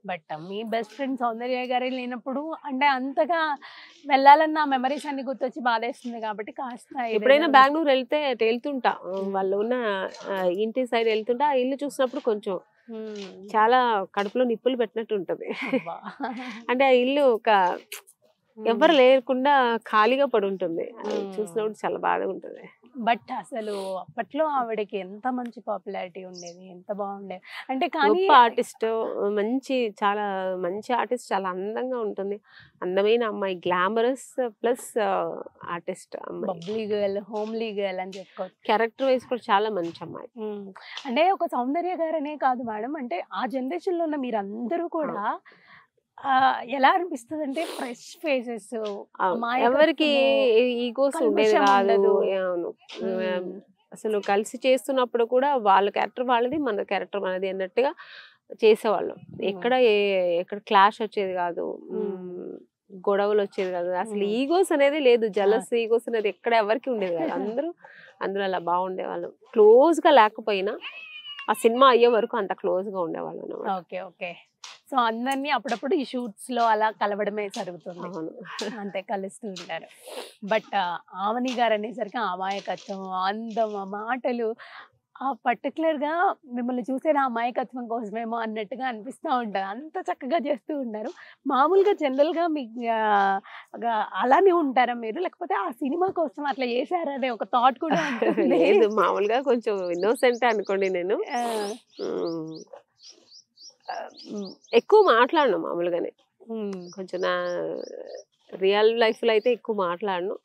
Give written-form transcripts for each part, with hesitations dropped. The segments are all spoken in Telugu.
బట్ మీ బెస్ట్ ఫ్రెండ్ సౌందర్య గారే లేనప్పుడు అంటే అంతగా వెళ్ళాలన్న మెమరీస్ అన్ని గుర్తొచ్చి బాధేస్తుంది కాబట్టి కాస్త ఎప్పుడైనా బెంగళూరు వెళ్తే వెళ్తుంటా, వాళ్ళు ఉన్న ఇంటి సైడ్ వెళ్తుంటా, ఆ ఇల్లు చూసినప్పుడు కొంచెం చాలా కడుపులో నిప్పులు పెట్టినట్టు ఉంటది. అంటే ఆ ఇల్లు ఒక ఎవరు లేకుండా ఖాళీగా పడి ఉంటుంది, చూసినప్పుడు చాలా బాధగా ఉంటుంది. బట్ అసలు అప్పట్లో ఆవిడకి ఎంత మంచి పాపులారిటీ ఉండేది, ఎంత బాగుండేది అంటే. కానీ గొప్ప ఆర్టిస్ట్, మంచి చాలా మంచి ఆర్టిస్ట్, చాలా అందంగా ఉంటుంది, అందమైన అమ్మాయి, గ్లామరస్ ప్లస్ ఆర్టిస్ట్ అమ్మాయి, బబ్లీ గర్ల్, హోమ్లీ గర్ల్ అని చెప్పుకోవచ్చు. క్యారెక్టర్ వైజ్ కూడా చాలా మంచి అమ్మాయి. అంటే ఒక సౌందర్య గారనే కాదు మేడం, అంటే ఆ జనరేషన్ లో ఉన్న మీరందరూ కూడా ఎలా అనిపిస్తుంది అంటే ఫ్రెష్ ఫేసెస్, ఎవరికి ఈగోస్ ఉండేది కాదు. అసలు కలిసి చేస్తున్నప్పుడు కూడా వాళ్ళ క్యారెక్టర్ వాళ్ళది, మన క్యారెక్టర్ మనది అన్నట్టుగా చేసేవాళ్ళం. ఎక్కడ క్లాష్ వచ్చేది కాదు, గొడవలు వచ్చేది కాదు, అసలు ఈగోస్ అనేది లేదు, జలస్ ఈగోస్ అనేది ఎక్కడ ఎవరికి ఉండేది కాదు. అందరూ అలా బాగుండేవాళ్ళం, క్లోజ్ గా లేకపోయినా ఆ సినిమా అయ్యే వరకు అంత క్లోజ్ గా ఉండేవాళ్ళం. Okay okay. సో అందరినీ అప్పుడప్పుడు ఈ షూట్స్ లో అలా కలవడమే జరుగుతుంది, అంతే కలుస్తూ ఉంటారు. బట్ ఆవని గారు అనేసరికి అమాయకత్వం, అందం, ఆ మాటలు, ఆ పర్టికులర్ గా మిమ్మల్ని చూసే నా అమాయకత్వం కోసమేమో అన్నట్టుగా అనిపిస్తూ ఉంటుంది, అంత చక్కగా చేస్తూ ఉంటారు. మామూలుగా జనరల్ గా మీ అలానే ఉంటారా మీరు, లేకపోతే ఆ సినిమా కోసం అట్లా చేశారా అనే ఒక థాట్ కూడా లేదు, మామూలుగా కొంచెం ఇన్నోసెంట్ అనుకోండి. నేను ఎక్కువ మాట్లాడను మామూలుగానే, కొంచెం నా రియల్ లైఫ్ లో అయితే ఎక్కువ మాట్లాడను.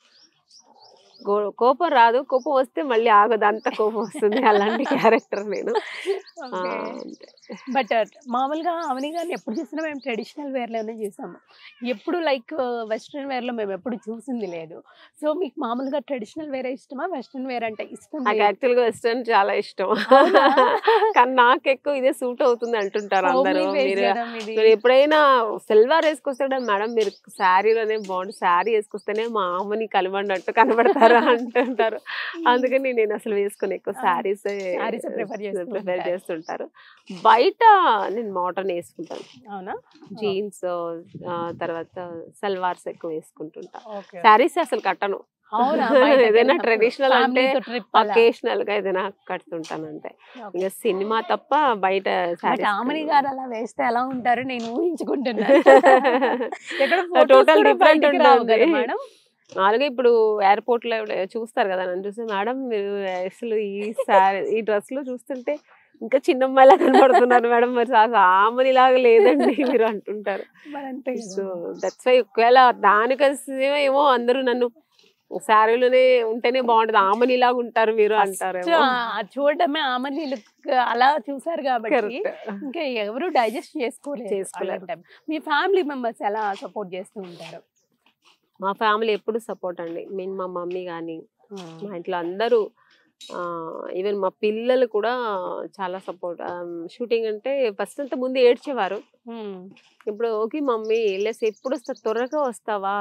కోపం రాదు, కోపం వస్తే మళ్ళీ ఆగదు, అంత కోపం వస్తుంది, అలాంటి క్యారెక్టర్ నేను. బట్ మామూలుగా అవని గారిని ఎప్పుడు చూసినా మేము ట్రెడిషనల్ వేర్లోనే చూసాము, ఎప్పుడు లైక్ వెస్ట్రన్ వేర్లో మేము ఎప్పుడు చూసింది లేదు. సో మీకు మామూలుగా ట్రెడిషనల్ వేరే ఇష్టమా, వెస్ట్రన్ వేర్ అంటే ఇష్టం? నాకు యాక్చువల్గా వెస్ట్రన్ చాలా ఇష్టం, కానీ నాకు ఎక్కువ ఇదే సూట్ అవుతుంది అంటుంటారు అందరూ. మీరు ఎప్పుడైనా సెల్వార్ వేసుకొస్తే మేడం మీరు శారీలోనే బాగుంటుంది, శారీ వేసుకొస్తేనే మా అమ్మని కలవండి కనబడతారు అంటుంటారు. అందుకని నేను అసలు వేసుకుని ఎక్కువ శారీస్ ప్రిఫర్ చేస్తుంటారు. బయట నేను మోడర్న్ వేసుకుంటాను. అవునా? జీన్స్, తర్వాత సల్వార్స్ ఎక్కువ వేసుకుంటుంటా, శారీస్ అసలు కట్టను. ఏదైనా ట్రెడిషనల్ అంటే అకేషనల్ గా ఏదైనా కడుతుంటాను అంతే, ఇంకా సినిమా తప్ప బయట. ఆమని గారు అలా వేస్తే ఎలా ఉంటారు నేను ఊహించుకుంటున్నా, టోటల్ డిఫరెంట్ ఉంటుంది మేడం. మామూలుగా ఇప్పుడు ఎయిర్పోర్ట్ లో చూస్తారు కదా, నన్ను చూస్తే మేడం మీరు అసలు ఈ డ్రెస్ లో చూస్తుంటే ఇంకా చిన్నమ్మాయిలా కనబడుతున్నారు మేడం, మరి ఆమని లాగా లేదండి మీరు అంటుంటారు. సో దట్స్ వై ఒకవేళ దానికోసమే ఏమో అందరూ నన్ను శారీలోనే ఉంటేనే బాగుంటది, ఆమని లాగా ఉంటారు మీరు అంటారు. చూడడమే ఆమని లుక్ అలా చూసారు కాబట్టి ఇంకా ఎవరు డైజెస్ట్ చేసుకోలేదు. మీ ఫ్యామిలీ మెంబర్స్ ఎలా సపోర్ట్ చేస్తూ ఉంటారు? మా ఫ్యామిలీ ఎప్పుడు సపోర్ట్ అండి. మా మమ్మీ కానీ, మా ఇంట్లో అందరూ, ఈవెన్ మా పిల్లలు కూడా చాలా సపోర్ట్. షూటింగ్ అంటే ఫస్ట్ అంతా ముందు ఏడ్చేవారు, ఇప్పుడు ఓకే మమ్మీ వెళ్ళేసి ఎప్పుడు వస్తా, త్వరగా వస్తావా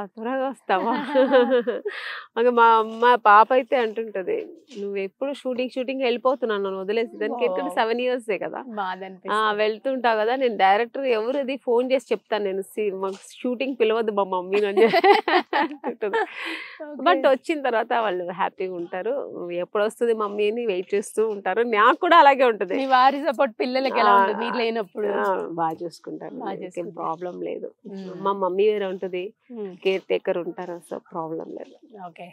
మా పాప అయితే అంటుంటది, నువ్వు ఎప్పుడు షూటింగ్ వెళ్ళిపోతున్నాను నన్ను వదిలేసి, దానికి ఎక్కడ 7 years కదా, వెళ్తుంటావు కదా, నేను డైరెక్టర్ ఎవరిది ఫోన్ చేసి చెప్తాను, నేను మాకు షూటింగ్ పిలవద్దు మా మమ్మీ అని అంటుంటది. బట్ వచ్చిన తర్వాత వాళ్ళు హ్యాపీగా ఉంటారు, ఎప్పుడు వస్తుంది మమ్మీ అని వెయిట్ చేస్తూ ఉంటారు. నాకు కూడా అలాగే ఉంటది. వారి సపోర్ట్ పిల్లలకి ఎలా ఉంటుంది మీరు లేనప్పుడు? బాగా చూసుకుంటారు, ప్రాబ్లం లేదు. మా మమ్మీ వేరే ఉంటుంది, కేర్ టేకర్ ఉంటారు, సో ప్రాబ్లం లేదు. ఓకే.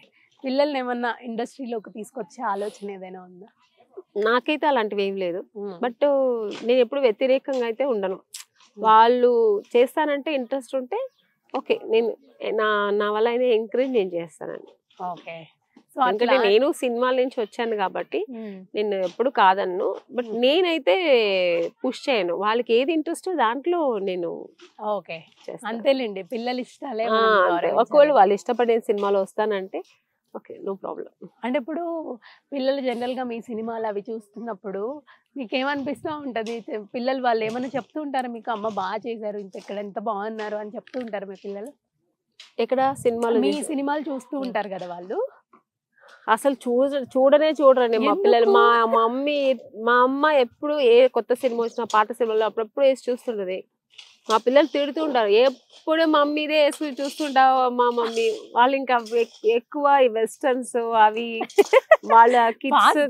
పిల్లల్ని ఏమన్నా ఇండస్ట్రీలోకి తీసుకొచ్చే ఆలోచన ఏదైనా ఉందా? నాకైతే అలాంటివి ఏం లేదు, బట్ నేను ఎప్పుడు వ్యతిరేకంగా అయితే ఉండను. వాళ్ళు చేస్తానంటే ఇంట్రెస్ట్ ఉంటే ఓకే, నేను నా వల్ల అయినా ఎంకరేజ్ నేను చేస్తానండి. ఓకే. ఎందుకంటే నేను సినిమాల నుంచి వచ్చాను కాబట్టి నేను ఎప్పుడు కాదన్ను, బట్ నేనైతే పుష్ చేయను, వాళ్ళకి ఏది ఇంట్రెస్ట్ దాంట్లో నేను ఓకే అంతేలేండి, పిల్లలు ఇష్టాలే. ఒకవేళ వాళ్ళు ఇష్టపడే సినిమాలో వస్తానంటే ఓకే, నో ప్రాబ్లం. అంటే ఇప్పుడు పిల్లలు జనరల్ గా మీ సినిమాలు అవి చూస్తున్నప్పుడు మీకేమనిపిస్తూ ఉంటది? పిల్లలు వాళ్ళు ఏమైనా చెప్తూ ఉంటారా మీకు, అమ్మ బాగా చేశారు, ఇక్కడ ఎంత బాగున్నారు అని చెప్తూ ఉంటారు మీ పిల్లలు? ఎక్కడ సినిమాలు? మీ సినిమాలు చూస్తూ ఉంటారు కదా వాళ్ళు, అసలు చూడరండి మా పిల్లలు. మా అమ్మ ఎప్పుడు ఏ కొత్త సినిమా వచ్చినా, పాత సినిమాలో అప్పుడప్పుడు వేసి చూస్తుంటది. మా పిల్లలు తిడుతూ ఉంటారు, ఎప్పుడు మమ్మీ ఇదే వేసుకుని చూస్తుంటావు మా మమ్మీ. వాళ్ళు ఇంకా ఎక్కువ ఈ వెస్టర్న్స్ అవి వాళ్ళ కిడ్స్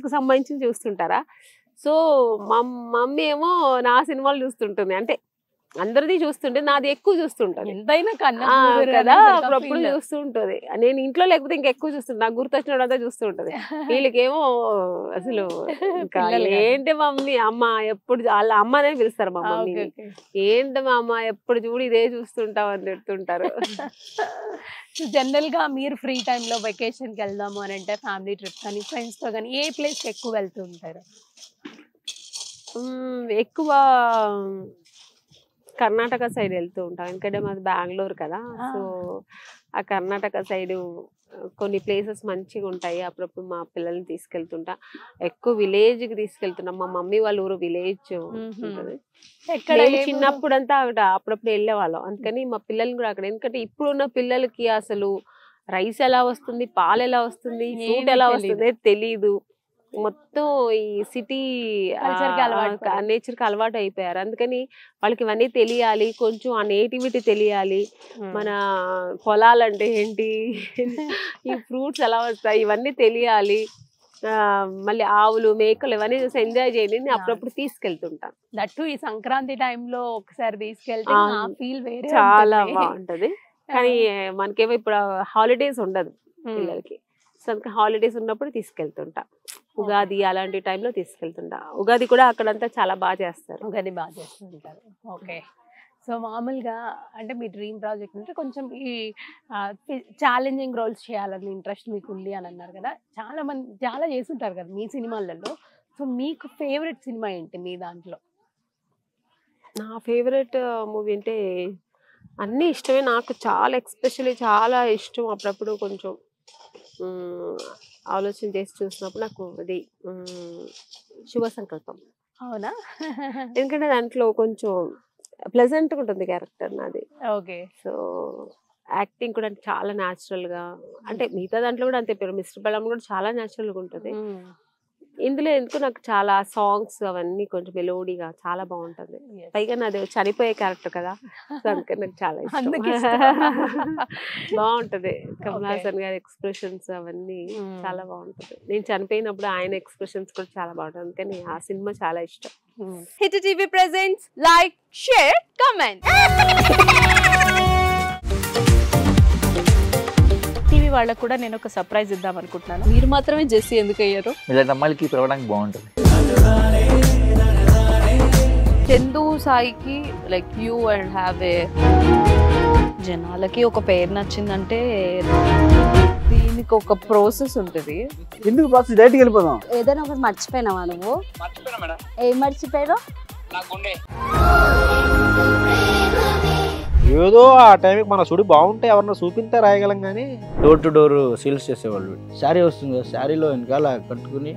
కు సంబంధించి చూస్తుంటారా. సో మా మమ్మీ ఏమో నా సినిమాలు చూస్తుంటుంది, అంటే అందరిది చూస్తుంటే నాది ఎక్కువ చూస్తుంటది. ఎంతైనా కదా అప్పుడప్పుడు చూస్తూ ఉంటది. నేను ఇంట్లో లేకపోతే ఇంకా ఎక్కువ చూస్తుంటా, నాకు గుర్తొచ్చినదంతా చూస్తూ ఉంటది. వీళ్ళకేమో అసలు ఇంకా ఏంటి మమ్మీ అమ్మ ఎప్పుడు వాళ్ళ అమ్మనే పిలుస్తారు మా మమ్మీని. ఏంటి మా అమ్మ ఎప్పుడు చూడు ఇదే చూస్తుంటావు అని తిడుతుంటారు. జనరల్ గా మీరు ఫ్రీ టైమ్ లో వెకేషన్ కి వెళ్దాము అని అంటే ఫ్యామిలీ ట్రిప్ కానీ ఫ్రెండ్స్ తో కానీ ఏ ప్లేస్ కి ఎక్కువ వెళ్తూ ఉంటారు? ఎక్కువ కర్ణాటక సైడ్ వెళ్తూ ఉంటాం, ఎందుకంటే మాది బెంగళూరు కదా. సో ఆ కర్ణాటక సైడ్ కొన్ని ప్లేసెస్ మంచిగా ఉంటాయి. అప్పుడప్పుడు మా పిల్లల్ని తీసుకెళ్తుంటా. ఎక్కువ విలేజ్ కి తీసుకెళ్తున్నాం, మా మమ్మీ వాళ్ళ ఊరు విలేజ్ ఉంటుంది. చిన్నప్పుడు అంతా అక్కడ అప్పుడప్పుడు వెళ్ళేవాళ్ళం, అందుకని మా పిల్లల్ని కూడా అక్కడ. ఎందుకంటే ఇప్పుడున్న పిల్లలకి అసలు రైస్ ఎలా వస్తుంది, పాలు ఎలా వస్తుంది, ఫ్రూట్ ఎలా వస్తుంది తెలీదు. మొత్తం ఈ సిటీ నేచర్ కి అలవాటు అయిపోయారు. అందుకని వాళ్ళకి ఇవన్నీ తెలియాలి, కొంచెం ఆ నేటివిటీ తెలియాలి, మన పొలాలంటే ఏంటి, ఈ ఫ్రూట్స్ ఎలా వస్తాయి ఇవన్నీ తెలియాలి. మళ్ళీ ఆవులు మేకలు ఇవన్నీ చూసి ఎంజాయ్ చేయండి, నేను అప్పుడప్పుడు తీసుకెళ్తుంటాను. దట్టు ఈ సంక్రాంతి టైంలో ఒకసారి తీసుకెళ్తే ఫీల్ వేరే చాలా బాగుంటది. కానీ మనకేమో ఇప్పుడు హాలిడేస్ ఉండదు పిల్లలకి, సో హాలిడేస్ ఉన్నప్పుడు తీసుకెళ్తుంటా. ఉగాది అలాంటి టైంలో తీసుకెళ్తుంటా. ఉగాది కూడా అక్కడంతా చాలా బాగా చేస్తారు. ఉగాది బాగా చేస్తుంటారు. ఓకే. సో మామూలుగా అంటే మీ డ్రీమ్ ప్రాజెక్ట్ అంటే కొంచెం ఈ ఛాలెంజింగ్ రోల్స్ చేయాలని ఇంట్రెస్ట్ మీకు ఉంది అని అన్నారు కదా. చాలా మంది చాలా చేస్తుంటారు కదా మీ సినిమాలలో. సో మీకు ఫేవరెట్ సినిమా ఏంటి మీ దాంట్లో? నా ఫేవరెట్ మూవీ అంటే అన్నీ ఇష్టమే, నాకు చాలా ఎక్స్పెషల్లీ చాలా ఇష్టం. అప్పుడప్పుడు కొంచెం ఆలోచన చేసి చూసినప్పుడు నాకు అది శుభ సంకల్పం. అవునా? ఎందుకంటే దాంట్లో కొంచెం ప్లెజెంట్ గా ఉంటుంది క్యారెక్టర్ నాది. ఓకే. సో యాక్టింగ్ కూడా చాలా న్యాచురల్ గా, అంటే మిగతా దాంట్లో కూడా అంతే, మిస్టర్ బలం కూడా చాలా న్యాచురల్ గా ఉంటుంది. ఇందులో ఎందుకు నాకు చాలా సాంగ్స్ అవన్నీ కొంచెం మెలోడీగా చాలా బాగుంటుంది. పైగా నాది చనిపోయే క్యారెక్టర్ కదా, సో అందుకని నాకు చాలా ఇష్టం. బాగుంటది కమల్ హాసన్ గారి ఎక్స్ప్రెషన్స్ అవన్నీ చాలా బాగుంటది. నేను చనిపోయినప్పుడు ఆయన ఎక్స్ప్రెషన్స్ కూడా చాలా బాగుంటుంది, అందుకని ఆ సినిమా చాలా ఇష్టం. Hit TV presents like, share, comment. TV వాళ్ళకు కూడా నేను ఒక సర్ప్రైజ్ ఇద్దాం అనుకుంటున్నాను. మీరు మాత్రమే జెస్సీ ఎందుకు అయ్యారు? ఇలాంటి అమ్మాయిలకి పిలవడానికి బాగుంటుంది. చందు సాయికి like you and have a, జనాలకి ఒక పేరు నచ్చిందంటే దీనికి ఒక ప్రాసెస్ ఉంటుంది. ఎందుకు ప్రాసెస్ డైరెక్ట్‌గా వెళ్ళిపోదాం. ఏదైనా ఒకటి మర్చిపోయినావా నువ్వు? మర్చిపోయినా మేడం. ఏం మర్చిపోయావు? నా గుండె. ఏదో ఆ టైంకి మన సుడి బాగుంటే ఎవరన్నా చూపిస్తే రాయగలం కానీ డోర్ టు డోర్ సేల్స్ చేసేవాళ్ళు. శారీ వస్తుంది, శారీలో వెనకాల కట్టుకుని